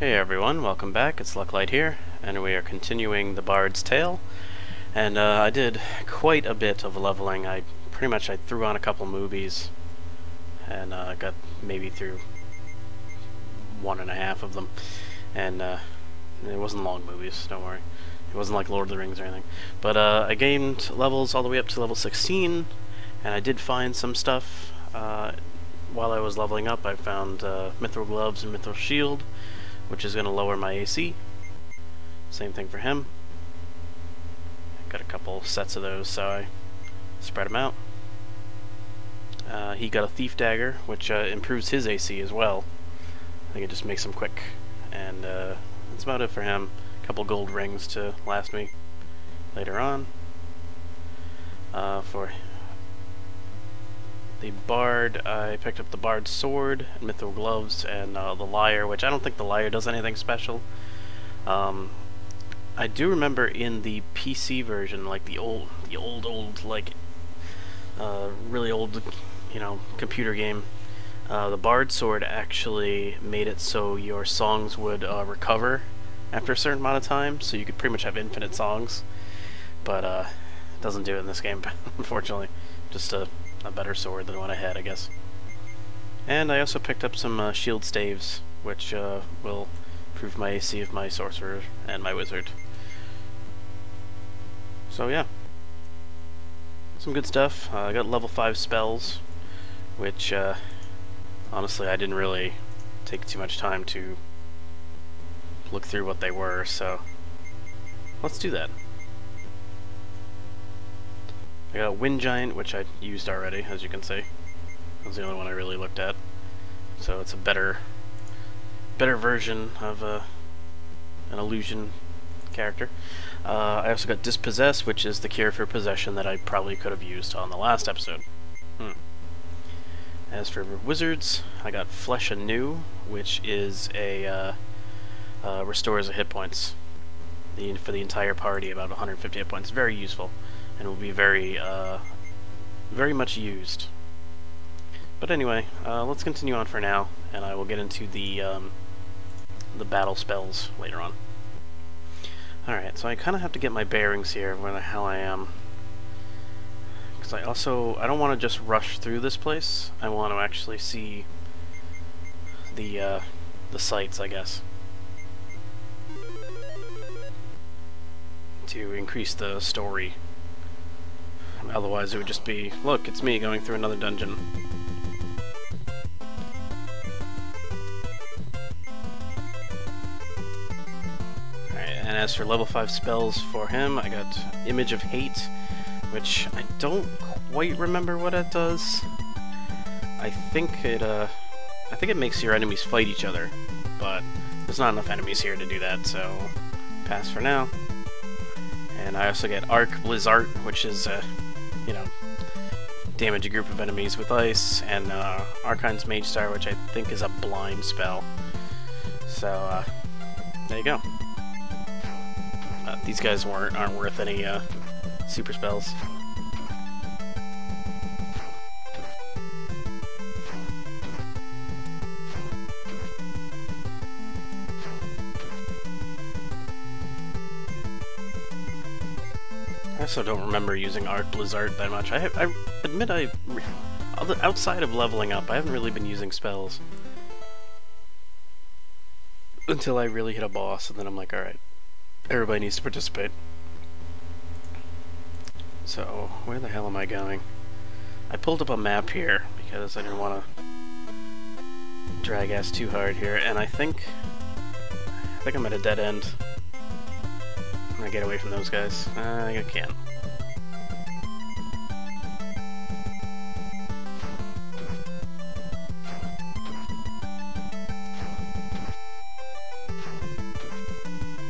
Hey everyone, welcome back. It's Lucklight here, and we are continuing the Bard's Tale. And I did quite a bit of leveling. I threw on a couple movies, and got maybe through 1.5 of them. And it wasn't long movies, don't worry. It wasn't like Lord of the Rings or anything. But I gained levels all the way up to level 16, and I did find some stuff. While I was leveling up, I found Mithril Gloves and Mithril Shield, which is going to lower my AC. Same thing for him. Got a couple sets of those, so I spread them out. He got a Thief Dagger, which improves his AC as well. I think it just makes him quick. And that's about it for him. A couple gold rings to last me later on. For the Bard, I picked up the Bard's Sword, and Mithril Gloves, and the Lyre, which I don't think the Lyre does anything special. I do remember in the PC version, like the old, like, really old, computer game, the Bard's Sword actually made it so your songs would recover after a certain amount of time, so you could pretty much have infinite songs, but it doesn't do it in this game, unfortunately. Just a better sword than what I had, I guess. And I also picked up some shield staves, which will improve my AC of my sorcerer and my wizard. So yeah, some good stuff. I got level 5 spells, which honestly I didn't really take too much time to look through what they were, so let's do that. I got a Wind Giant, which I used already, as you can see. That was the only one I really looked at. So it's a better version of an illusion character. I also got Dispossess, which is the cure for possession that I probably could have used on the last episode. As for wizards, I got Flesh Anew, which is a restores a hit points for the entire party, about 150 hit points. Very useful, and will be very much used. But anyway, let's continue on for now, and I will get into the battle spells later on. Alright, so I kind of have to get my bearings here, where the hell I am. Because I don't want to just rush through this place. I want to actually see the sights, I guess, to increase the story. Otherwise it would just be, look, it's me going through another dungeon. Alright, and as for level 5 spells for him, I got Image of Hate, which I don't quite remember what it does. I think it makes your enemies fight each other, but there's not enough enemies here to do that, so pass for now. And I also get Arc Blizzard, which is damage a group of enemies with ice, and Archine's Mage Star, which I think is a blind spell. So there you go. These guys aren't worth any super spells. I also don't remember using Arc Blizzard that much. I admit outside of leveling up, I haven't really been using spells until I really hit a boss, and then I'm like, alright, everybody needs to participate. So, where the hell am I going? I pulled up a map here because I didn't want to drag ass too hard here, and I think I'm at a dead end. I'm gonna get away from those guys. I can't.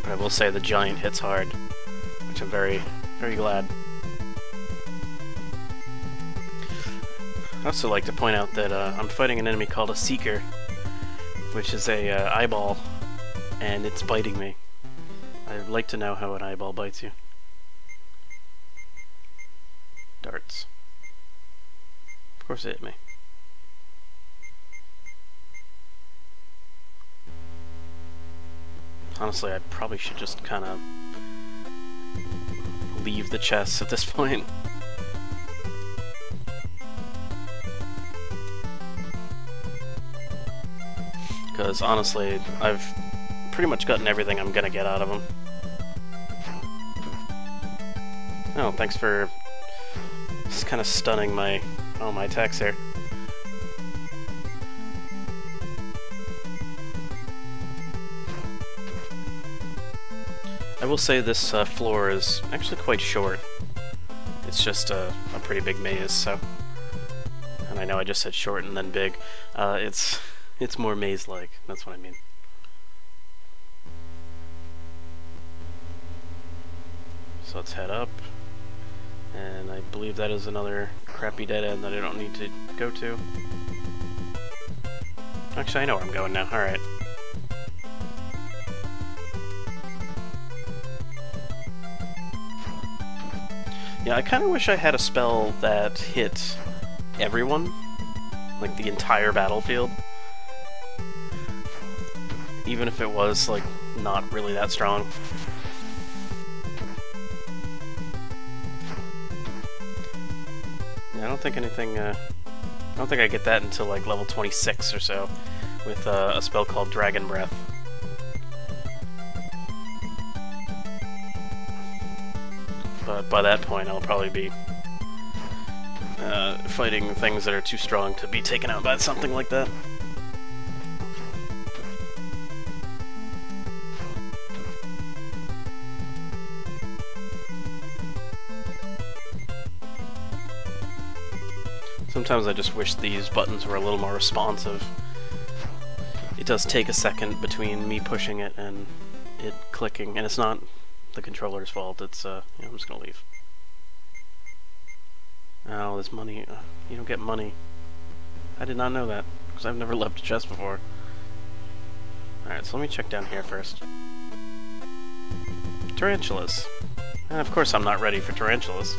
But I will say the giant hits hard, which I'm very, very glad. I also like to point out that I'm fighting an enemy called a Seeker, which is a eyeball, and it's biting me. I'd like to know how an eyeball bites you. Darts. Of course it hit me. Honestly, I probably should just kind of leave the chests at this point. Because honestly, I've pretty much gotten everything I'm gonna get out of them. Oh, thanks for just kind of stunning my attacks here. I will say this floor is actually quite short. It's just a pretty big maze, so... And I know I just said short and then big. It's more maze-like, that's what I mean. So let's head up. And I believe that is another crappy dead end that I don't need to go to. Actually, I know where I'm going now. Alright. Yeah, I kind of wish I had a spell that hit everyone. Like, the entire battlefield. Even if it was, like, not really that strong. Yeah, I don't think anything, I don't think I get that until, like, level 26 or so, with a spell called Dragon Breath. But by that point, I'll probably be fighting things that are too strong to be taken out by something like that. Sometimes I just wish these buttons were a little more responsive. It does take a second between me pushing it and it clicking, and it's not the controller's fault, it's, I'm just gonna leave. Oh, there's money. You don't get money. I did not know that, because I've never left a chest before. Alright, so let me check down here first. Tarantulas. And of course I'm not ready for tarantulas.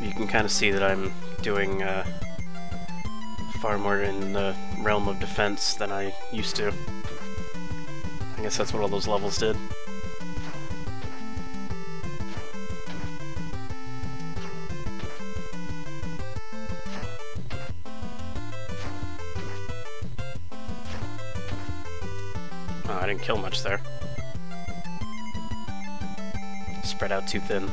You can kind of see that I'm doing far more in the realm of defense than I used to. I guess that's what all those levels did. Oh, I didn't kill much there. Spread out too thin.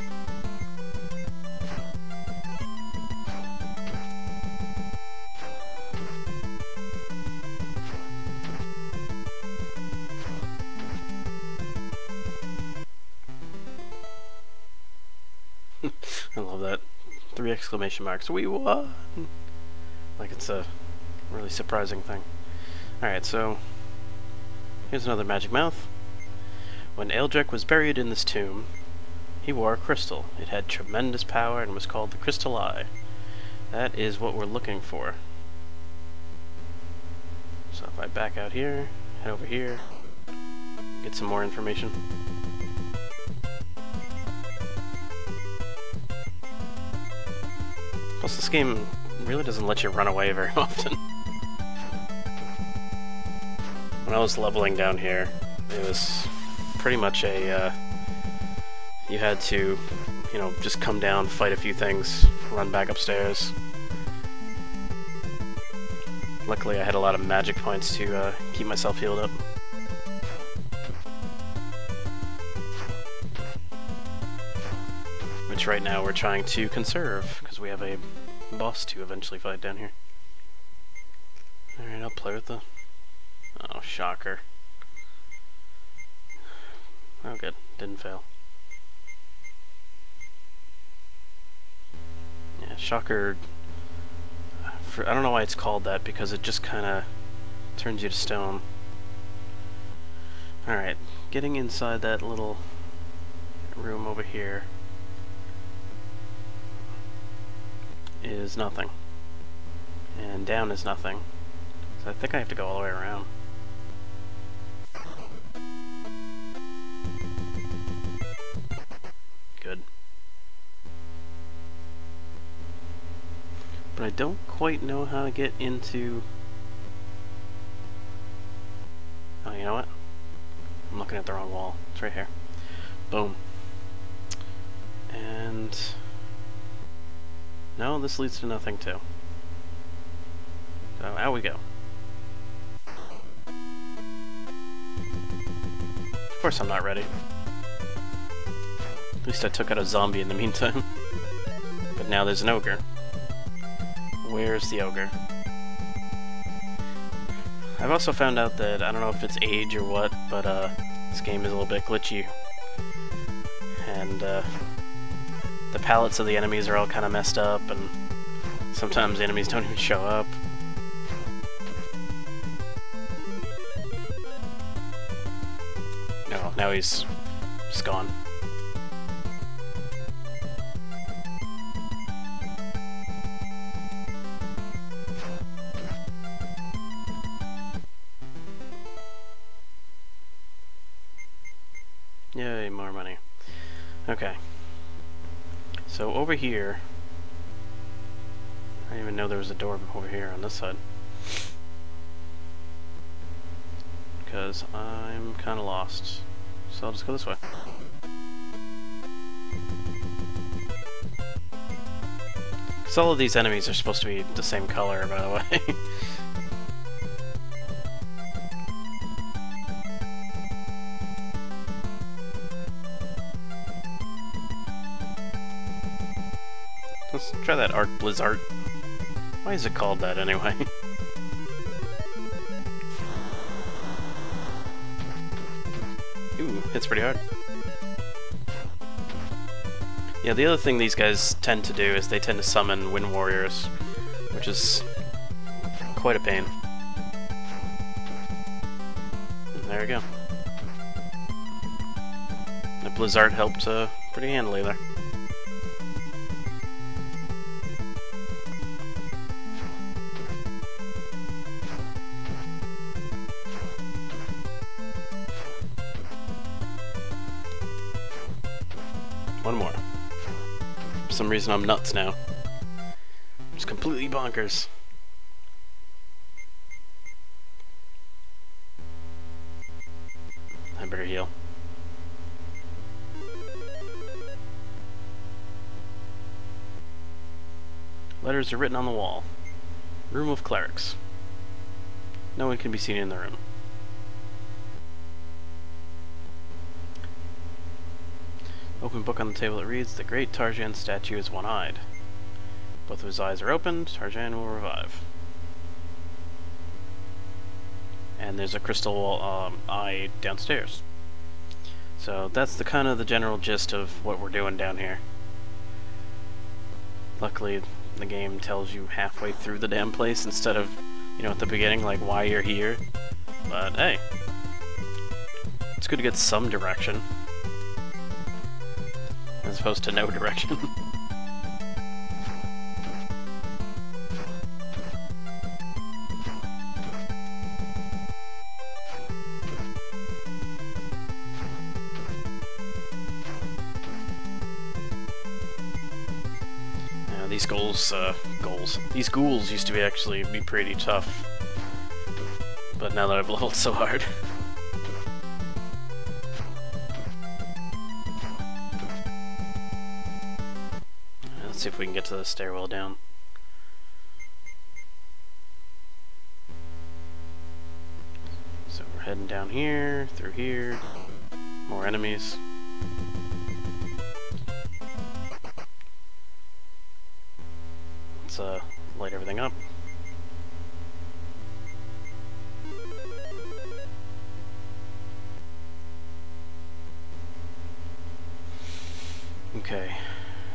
I love that. 3 exclamation marks. We won! Like it's a really surprising thing. Alright, so here's another magic mouth. When Eldrick was buried in this tomb, he wore a crystal. It had tremendous power and was called the Crystal Eye. That is what we're looking for. So if I back out here, head over here, get some more information. Plus, this game really doesn't let you run away very often. When I was leveling down here, it was pretty much a, you had to, you know, just come down, fight a few things, run back upstairs. Luckily, I had a lot of magic points to keep myself healed up. Which right now we're trying to conserve, because we have a boss to eventually fight down here. Alright, I'll play with the... Oh, shocker. Oh good, didn't fail. Yeah, shocker... I don't know why it's called that, because it just kinda turns you to stone. Alright, getting inside that little room over here is nothing. And down is nothing. So I think I have to go all the way around. Good. But I don't quite know how to get into... Oh, you know what? I'm looking at the wrong wall. It's right here. Boom. And... No, this leads to nothing too. So, out we go. Of course I'm not ready. At least I took out a zombie in the meantime. But now there's an ogre. Where's the ogre? I've also found out that, I don't know if it's age or what, but this game is a little bit glitchy. And the palettes of the enemies are all kind of messed up, and sometimes the enemies don't even show up. No, now he's just gone. Yay, more money. Okay. So over here... I didn't even know there was a door over here on this side. Because I'm kind of lost. So I'll just go this way. Because all of these enemies are supposed to be the same color, by the way. Let's try that Arc Blizzard. Why is it called that anyway? Ooh, hits pretty hard. Yeah, the other thing these guys tend to do is they tend to summon Wind Warriors, which is quite a pain. And there we go. The Blizzard helped pretty handily there. One more. For some reason I'm nuts now. Just completely bonkers. I better heal. Letters are written on the wall. Room of clerics. No one can be seen in the room. Open book on the table, it reads, "The great Tarjan statue is one-eyed. Both of his eyes are opened, Tarjan will revive." And there's a crystal eye downstairs. So that's the kind of the general gist of what we're doing down here. Luckily, the game tells you halfway through the damn place instead of, you know, at the beginning, like why you're here. But hey, it's good to get some direction. As opposed to no direction. Yeah, these these ghouls used to actually be pretty tough. But now that I've leveled so hard. Let's see if we can get to the stairwell down. So we're heading down here, through here, more enemies. Let's light everything up. Okay,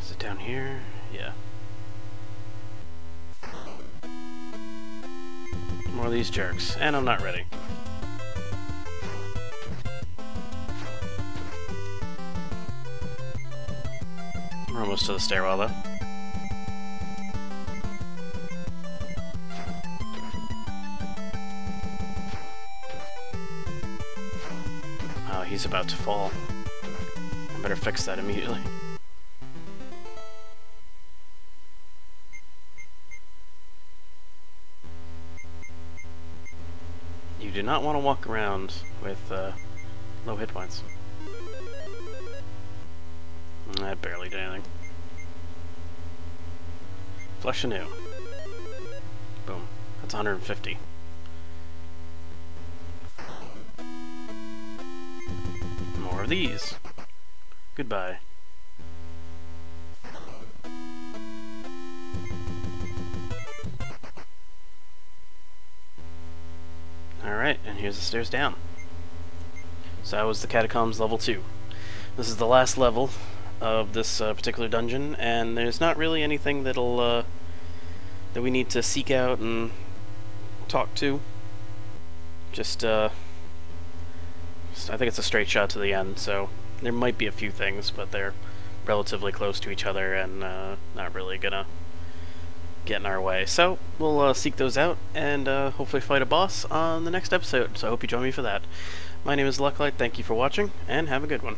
is it down here? Yeah. More of these jerks, and I'm not ready. We're almost to the stairwell though. Oh, he's about to fall. I better fix that immediately. do not want to walk around with low hit points. I barely did anything. Flesh anew. Boom. That's 150. More of these. Goodbye. Alright, and here's the stairs down. So that was the Catacombs level 2. This is the last level of this particular dungeon, and there's not really anything that'll that we need to seek out and talk to. Just I think it's a straight shot to the end, so there might be a few things, but they're relatively close to each other and not really gonna get in our way. So we'll seek those out and hopefully fight a boss on the next episode, so I hope you join me for that. My name is Lucklight, thank you for watching, and have a good one.